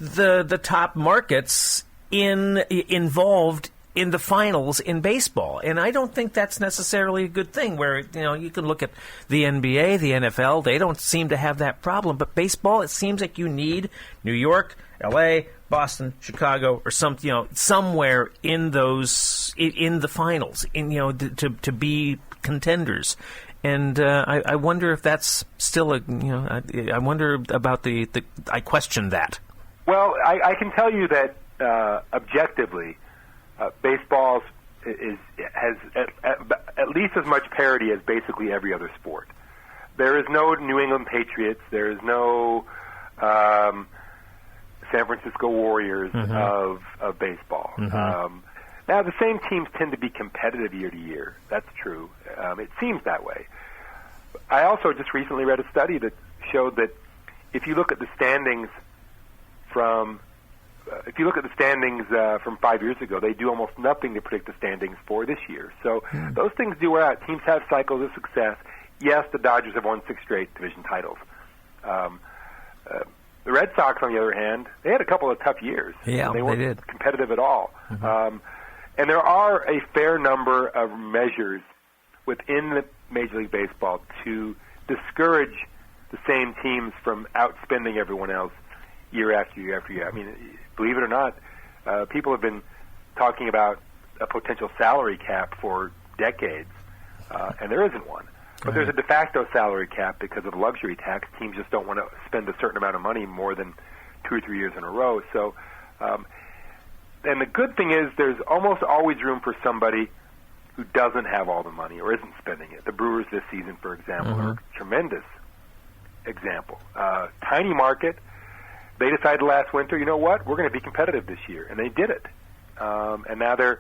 the top markets involved in the finals in baseball. And I don't think that's necessarily a good thing where, you can look at the NBA, the NFL, they don't seem to have that problem. But baseball, it seems like you need New York, L.A., Boston, Chicago, or somewhere in those, in the finals, to be contenders. And I wonder if that's still I wonder about I question that. Well, I can tell you that objectively, baseball has at least as much parity as basically every other sport. There is no New England Patriots. There is no San Francisco Warriors of baseball. Now, the same teams tend to be competitive year to year. That's true. It seems that way. I also just recently read a study that showed that if you look at the standings from 5 years ago, they do almost nothing to predict the standings for this year. So those things do wear out. Teams have cycles of success. Yes, the Dodgers have won 6 straight division titles. The Red Sox, on the other hand, they had a couple of tough years. Yeah, they weren't did. competitive at all. And there are a fair number of measures within the Major League Baseball to discourage the same teams from outspending everyone else year after year after year. I mean, believe it or not, people have been talking about a potential salary cap for decades, and there isn't one. But there's a de facto salary cap because of the luxury tax. Teams just don't want to spend a certain amount of money more than 2 or 3 years in a row. So, and the good thing is there's almost always room for somebody who doesn't have all the money or isn't spending it. The Brewers this season, for example, are a tremendous example. Tiny market. They decided last winter, you know what, we're going to be competitive this year, and they did it. And now they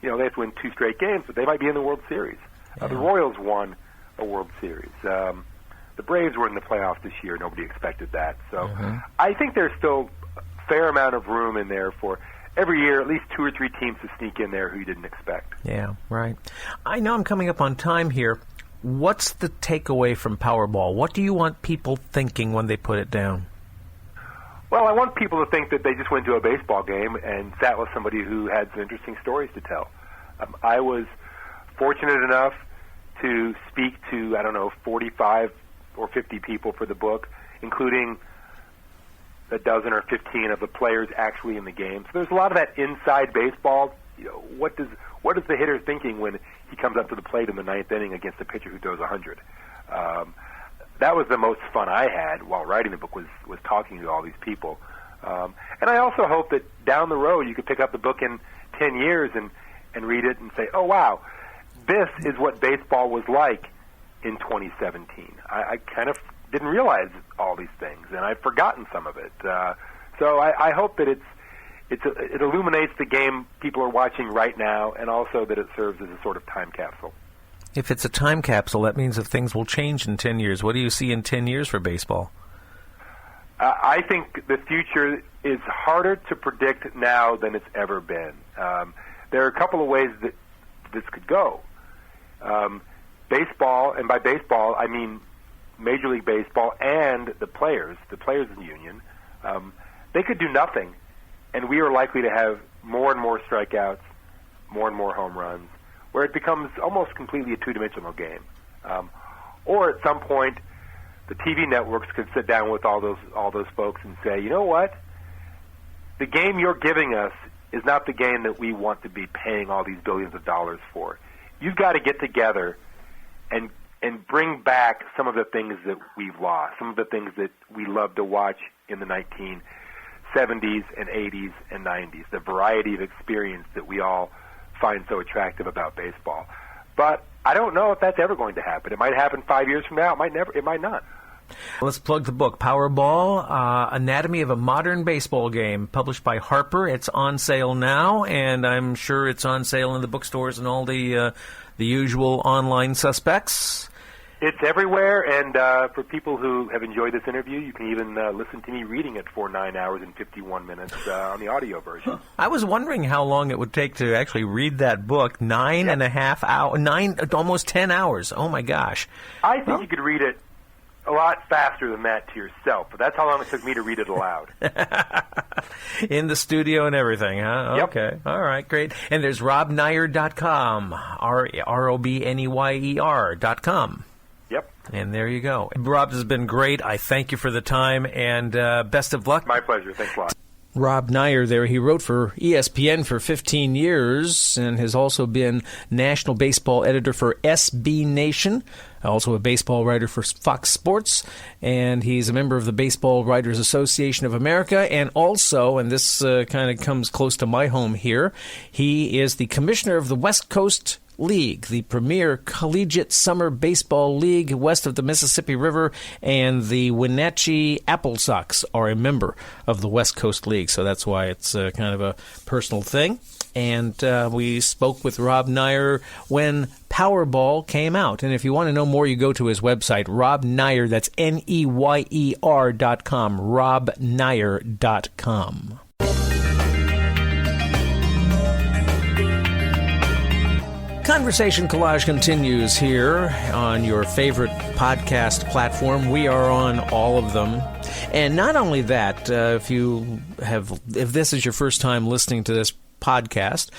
have to win 2 straight games, but they might be in the World Series. The Royals won a World Series. The Braves were in the playoffs this year. Nobody expected that. So I think there's still a fair amount of room in there for every year at least 2 or 3 teams to sneak in there who you didn't expect. Yeah, right. I know I'm coming up on time here. What's the takeaway from Powerball? What do you want people thinking when they put it down? Well, I want people to think that they just went to a baseball game and sat with somebody who had some interesting stories to tell. I was fortunate enough to speak to, 45 or 50 people for the book, including a dozen or 15 of the players actually in the game. So there's a lot of that inside baseball. What is the hitter thinking when he comes up to the plate in the 9th inning against a pitcher who throws 100? That was the most fun I had while writing the book was talking to all these people. And I also hope that down the road you could pick up the book in 10 years and read it and say, oh, wow, this is what baseball was like in 2017. I kind of didn't realize all these things, and I've forgotten some of it. So I hope that it illuminates the game people are watching right now, and also that it serves as a sort of time capsule. If it's a time capsule, that means that things will change in 10 years. What do you see in 10 years for baseball? I think the future is harder to predict now than it's ever been. There are a couple of ways that this could go. Baseball, and by baseball I mean Major League Baseball and the players in the union, they could do nothing, and we are likely to have more and more strikeouts, more and more home runs, where it becomes almost completely a two-dimensional game. Or at some point, the TV networks could sit down with all those folks and say, you know what? The game you're giving us is not the game that we want to be paying all these billions of dollars for. You've got to get together and bring back some of the things that we've lost, some of the things that we loved to watch in the 1970s and 80s and 90s, the variety of experience that we all find so attractive about baseball. But I don't know if that's ever going to happen. It might happen 5 years from now. It might never. It might not. Let's plug the book, Powerball, Anatomy of a Modern Baseball Game, published by Harper. It's on sale now, and I'm sure it's on sale in the bookstores and all the usual online suspects. It's everywhere, and for people who have enjoyed this interview, you can even listen to me reading it for 9 hours and 51 minutes on the audio version. I was wondering how long it would take to actually read that book. 9.5 hours, almost 10 hours. Oh, my gosh. I think you could read it a lot faster than that to yourself, but that's how long it took me to read it aloud. In the studio and everything, huh? Yep. Okay. All right, great. And there's robneyer.com, ROBNEYER.com. Yep. And there you go. Rob, this has been great. I thank you for the time, and best of luck. My pleasure. Thanks a lot. Rob Neyer there. He wrote for ESPN for 15 years and has also been national baseball editor for SB Nation, also a baseball writer for Fox Sports, and he's a member of the Baseball Writers Association of America, and also, and this kind of comes close to my home here, he is the commissioner of the West Coast League, the premier collegiate summer baseball league west of the Mississippi River, and the Wenatchee Apple Sox are a member of the West Coast League, so that's why it's kind of a personal thing. And we spoke with Rob Neyer when Powerball came out. And if you want to know more, you go to his website, Rob Neyer, that's NEYER.com, robneyer.com. Conversation Collage continues here on your favorite podcast platform. We are on all of them. And not only that, if this is your first time listening to this podcast,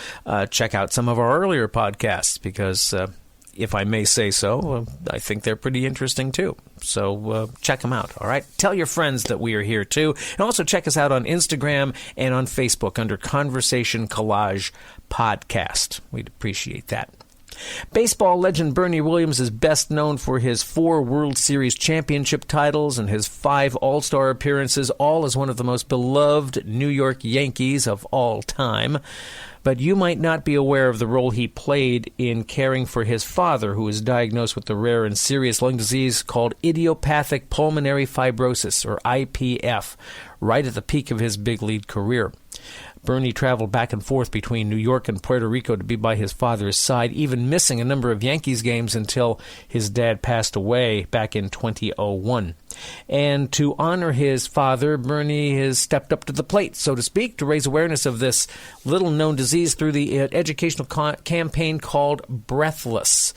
check out some of our earlier podcasts because, if I may say so, I think they're pretty interesting too. So check them out, all right? Tell your friends that we are here too. And also check us out on Instagram and on Facebook under Conversation Collage Podcast. We'd appreciate that. Baseball legend Bernie Williams is best known for his 4 World Series championship titles and his 5 All-Star appearances, all as one of the most beloved New York Yankees of all time. But you might not be aware of the role he played in caring for his father, who was diagnosed with the rare and serious lung disease called idiopathic pulmonary fibrosis, or IPF, right at the peak of his big league career. Bernie traveled back and forth between New York and Puerto Rico to be by his father's side, even missing a number of Yankees games until his dad passed away back in 2001. And to honor his father, Bernie has stepped up to the plate, so to speak, to raise awareness of this little-known disease through the educational campaign called Breathless,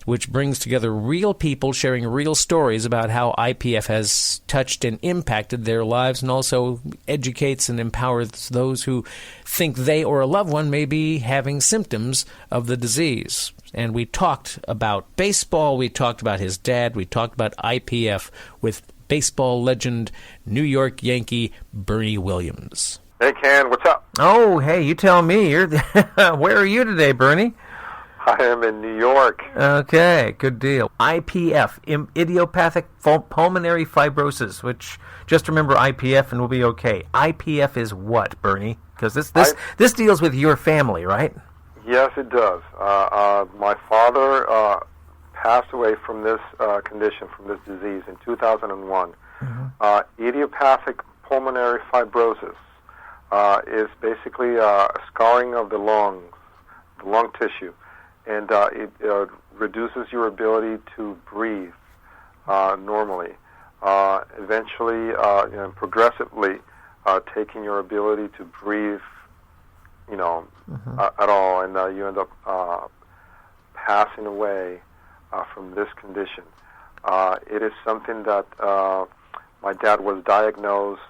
which brings together real people sharing real stories about how IPF has touched and impacted their lives, and also educates and empowers those who think they or a loved one may be having symptoms of the disease. And we talked about baseball, we talked about his dad, we talked about IPF with baseball legend, New York Yankee Bernie Williams. Hey, Ken, what's up? Oh, hey, you tell me. Where are you today, Bernie? I am in New York. Okay, good deal. IPF, idiopathic pulmonary fibrosis, which, just remember IPF and we'll be okay. IPF is what, Bernie? Because this deals with your family, right? Yes, it does. My father passed away from this condition, from this disease, in 2001. Mm-hmm. Idiopathic pulmonary fibrosis is basically a scarring of the lungs, the lung tissue. And it reduces your ability to breathe normally, eventually and progressively taking your ability to breathe, at all, and you end up passing away from this condition. It is something that my dad was diagnosed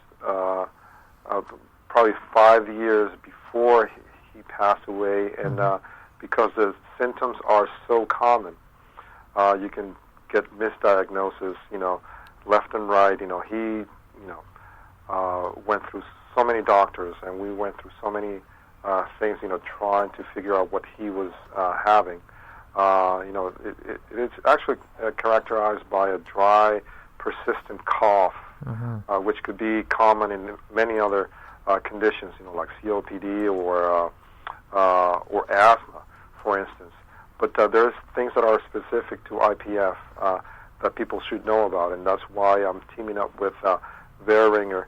probably 5 years before he passed away, and because the symptoms are so common, you can get misdiagnosis, left and right. He, went through so many doctors, and we went through so many things, trying to figure out what he was having. It's actually characterized by a dry, persistent cough, which could be common in many other conditions, like COPD or asthma, for instance. But there's things that are specific to IPF that people should know about, and that's why I'm teaming up with Veringer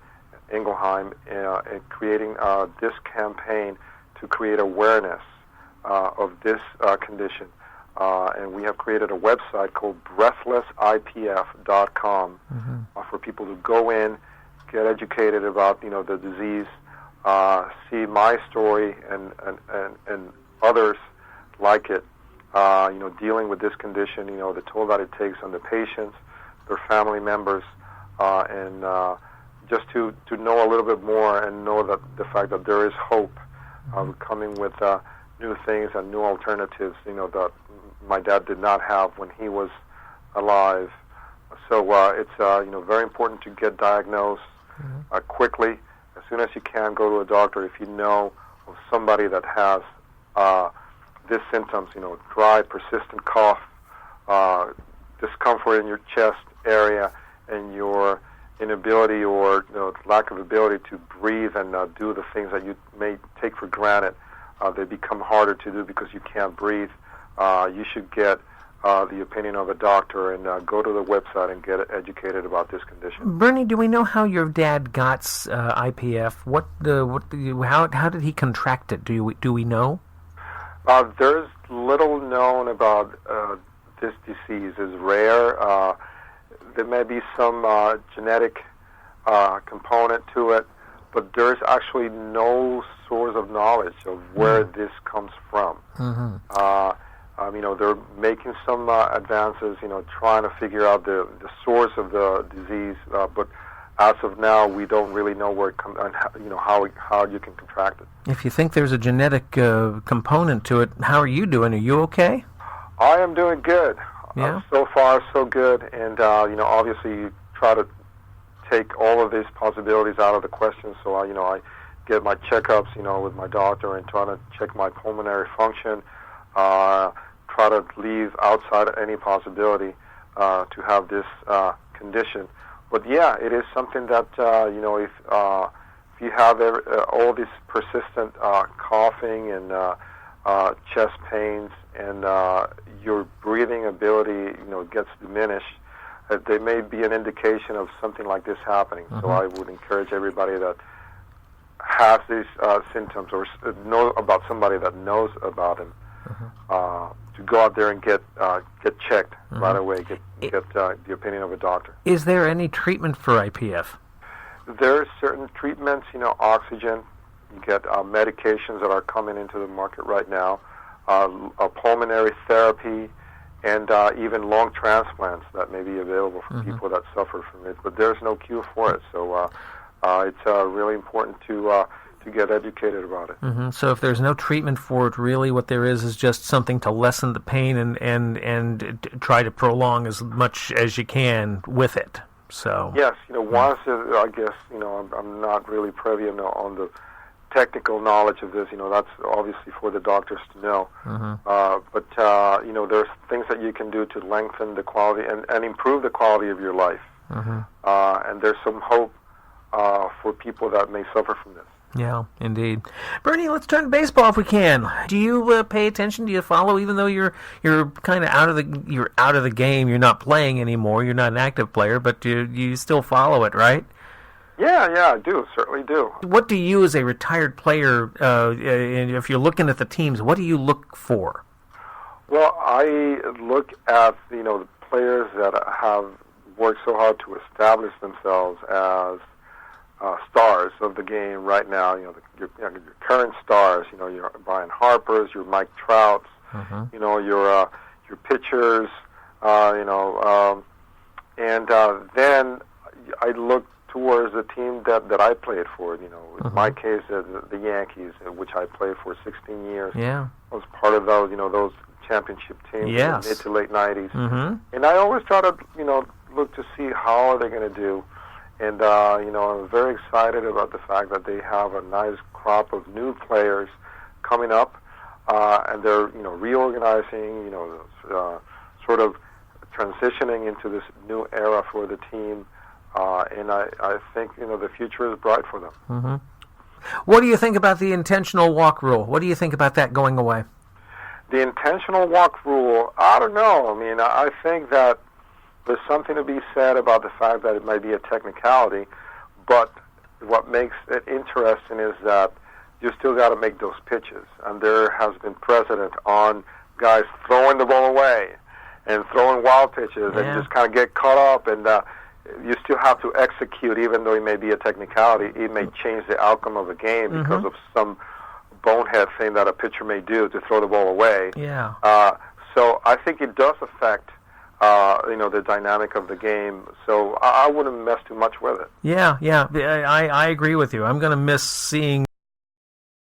Ingelheim and creating this campaign to create awareness of this condition. And we have created a website called breathlessipf.com for people to go in, get educated about the disease, see my story and others like it, dealing with this condition, the toll that it takes on the patients, their family members, and just to know a little bit more and know that the fact that there is hope coming with new things and new alternatives, that my dad did not have when he was alive. So it's very important to get diagnosed quickly. As soon as you can, go to a doctor if you know of somebody that has these symptoms, dry, persistent cough, discomfort in your chest area, and your inability or lack of ability to breathe and do the things that you may take for granted. They become harder to do because you can't breathe. You should get the opinion of a doctor and go to the website and get educated about this condition. Bernie, do we know how your dad got IPF? How did he contract it? Do we know? There's little known about this disease. It's rare. There may be some genetic component to it, but there's actually no source of knowledge of where this comes from. They're making some advances, trying to figure out the source of the disease, but as of now, we don't really know where it comes and how you can contract it. If you think there's a genetic component to it, how are you doing? Are you okay? I am doing good. Yeah. So far, so good. And obviously, you try to take all of these possibilities out of the question. So I get my checkups, with my doctor and try to check my pulmonary function. Try to leave outside any possibility to have this condition. But yeah, it is something that if you have all this persistent coughing and chest pains and your breathing ability gets diminished, there may be an indication of something like this happening. So I would encourage everybody that has these symptoms or know about somebody that knows about them to go out there and get checked right away, get the opinion of a doctor. Is there any treatment for IPF? There are certain treatments, oxygen. You get medications that are coming into the market right now, a pulmonary therapy, and even lung transplants that may be available for people that suffer from it. But there's no cure for it, so it's really important to get educated about it. So if there's no treatment for it, really what there is just something to lessen the pain and try to prolong as much as you can with it. So yes, once I guess I'm not really privy on the technical knowledge of this. That's obviously for the doctors to know. But there's things that you can do to lengthen the quality and improve the quality of your life. And there's some hope for people that may suffer from this. Yeah, indeed. Bernie, let's turn to baseball if we can. Do you pay attention? Do you follow, even though you're kind of out of the game? You're not playing anymore. You're not an active player, but you still follow it, right? Yeah, I do. Certainly do. What do you, as a retired player, if you're looking at the teams, what do you look for? Well, I look at the players that have worked so hard to establish themselves as stars of the game right now. Your current stars. Your Brian Harpers, your Mike Trouts. Your pitchers. And then I look towards the team that I played for. In my case, the Yankees, which I played for 16 years. Yeah, I was part of those. Those championship teams in the mid to late 90s. And I always try to look to see how are they going to do. And, I'm very excited about the fact that they have a nice crop of new players coming up, and they're, reorganizing, sort of transitioning into this new era for the team, and I think, the future is bright for them. What do you think about the intentional walk rule? What do you think about that going away? The intentional walk rule, I don't know. I mean, I think that there's something to be said about the fact that it might be a technicality, but what makes it interesting is that you still got to make those pitches. And there has been precedent on guys throwing the ball away and throwing wild pitches and just kind of get caught up, and you still have to execute, even though it may be a technicality. It may change the outcome of a game because of some bonehead thing that a pitcher may do to throw the ball away. So I think it does affect the dynamic of the game. So I wouldn't mess too much with it. Yeah, I agree with you. I'm going to miss seeing